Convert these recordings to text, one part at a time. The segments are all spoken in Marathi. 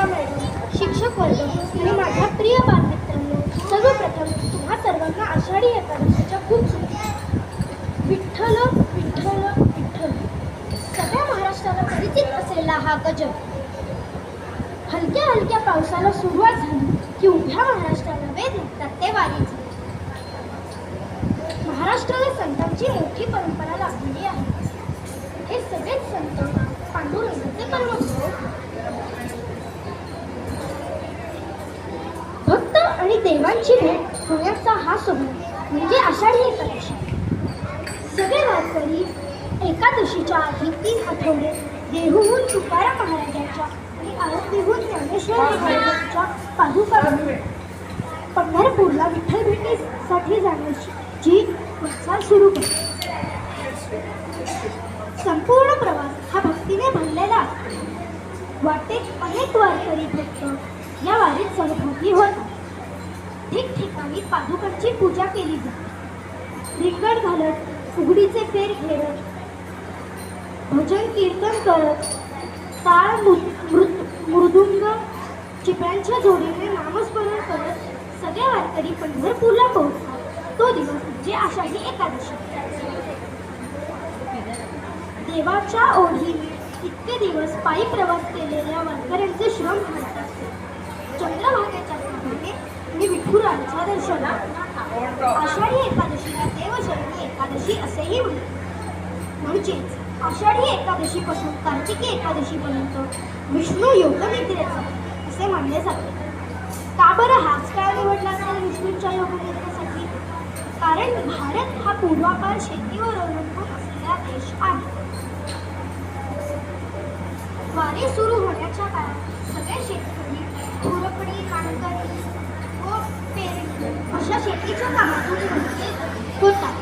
शिक्षिका मॅडम, शिक्षक वर्ग आणि माझ्या प्रिय बालमित्रांनो, सर्वप्रथम तुम्हा सर्वांना आषाढी एकादशीच्या खूप शुभेच्छा. विठ्ठल विठ्ठल विठ्ठल, सगळ्या महाराष्ट्राला परिचित असलेला हा गजर. हलक्या हलक्या पावसाला सुरुवात झाली की उभ्या महाराष्ट्राला वेध लागतात ते वारीचे. महाराष्ट्राला संतांची मोठी परंपरा लाभलेली आहे. हे सगळेच संत पांडुरंगाचे कर्मभोग. भक्त आणि देवांची भेट होण्याचा हा सोहळा म्हणजे आषाढी एकादशी. सगळे वारकरी एकादशीच्या आधी 3 आठवडे देहूहून तुकाराम महाराजांच्या आणि आळंदीहून ज्ञानेश्वर महाराजांच्या पादुका पंढरपूरला विठ्ठल भेटीसाठी जाण्याची वाटचाल सुरू करते. संपूर्ण प्रवास हा भक्तीने भरलेला असतो. वाटेत अनेक वारकरी भक्त या वारीत सहभागी होतात. ठिकठिकाणी पादुकांची पूजा केली जाते. रिंगण घालत, फुगडीचे फेर घेरत, भजन कीर्तन करत, टाळ मृदुंग चिपळ्यांच्या जोडीने नामस्मरण करत सगळे वारकरी पंढरपूरला पोहोचतात. तो दिवस म्हणजे आषाढी एकादशी. देवाच्या ओढीने इतके दिवस पायी प्रवास केलेल्या वारकऱ्यांचे श्रम घालत असते. चंद्रभागेच्या सहाय्याने मी विठुरायाच्या दर्शनात. आषाढी एकादशीला देवशयनी एकादशी असेही म्हणतात. म्हणजेच आषाढी एकादशीपासून कार्तिकी एकादशीपर्यंत विष्णू योगनिद्रेचा असे मानले जाते. का बरं हाच काळ निवडला असेल विष्णूंच्या योगनिद्रेसाठी? कारण भारत हा पूर्वापार शेतीवर अवलंबून असलेला देश आहे. वारी सुरू होण्याच्या काळात सगळे शेतकरी खुरपणी, काढणी व पेरणी अशा शेतीच्या कामातून होतात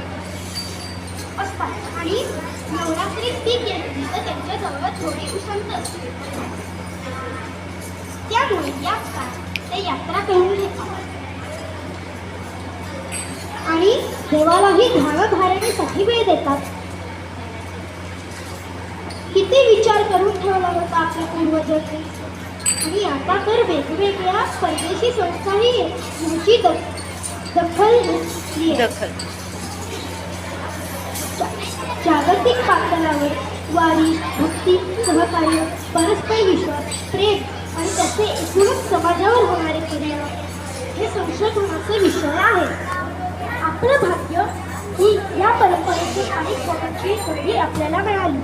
असतात आणि नवरात्रीत पीक येण्यानंतर त्यांच्याजवळ थोडी उसंत असते. त्यामुळे या काळात ते यात्रा करून घेतात आणि देवालाही धारणेसाठी वेळ देतात. किती विचार करून ठेवला होता आपल्या पूर्वजांनी. आणि आता तर वेगवेगळ्या परदेशी संस्थाही यांची दखल घेतली आहे. जागतिक पातळीवर वारी, भक्ती, सहकार्य, परस्पर विश्वास, प्रेम आणि त्याचे एकूणच समाजावर होणारे परिणाम हे संशोधनाचे विषय आहेत. आपलं भाग्य ही या परंपरेची स्थानिक होण्याची संधी आपल्याला मिळाली.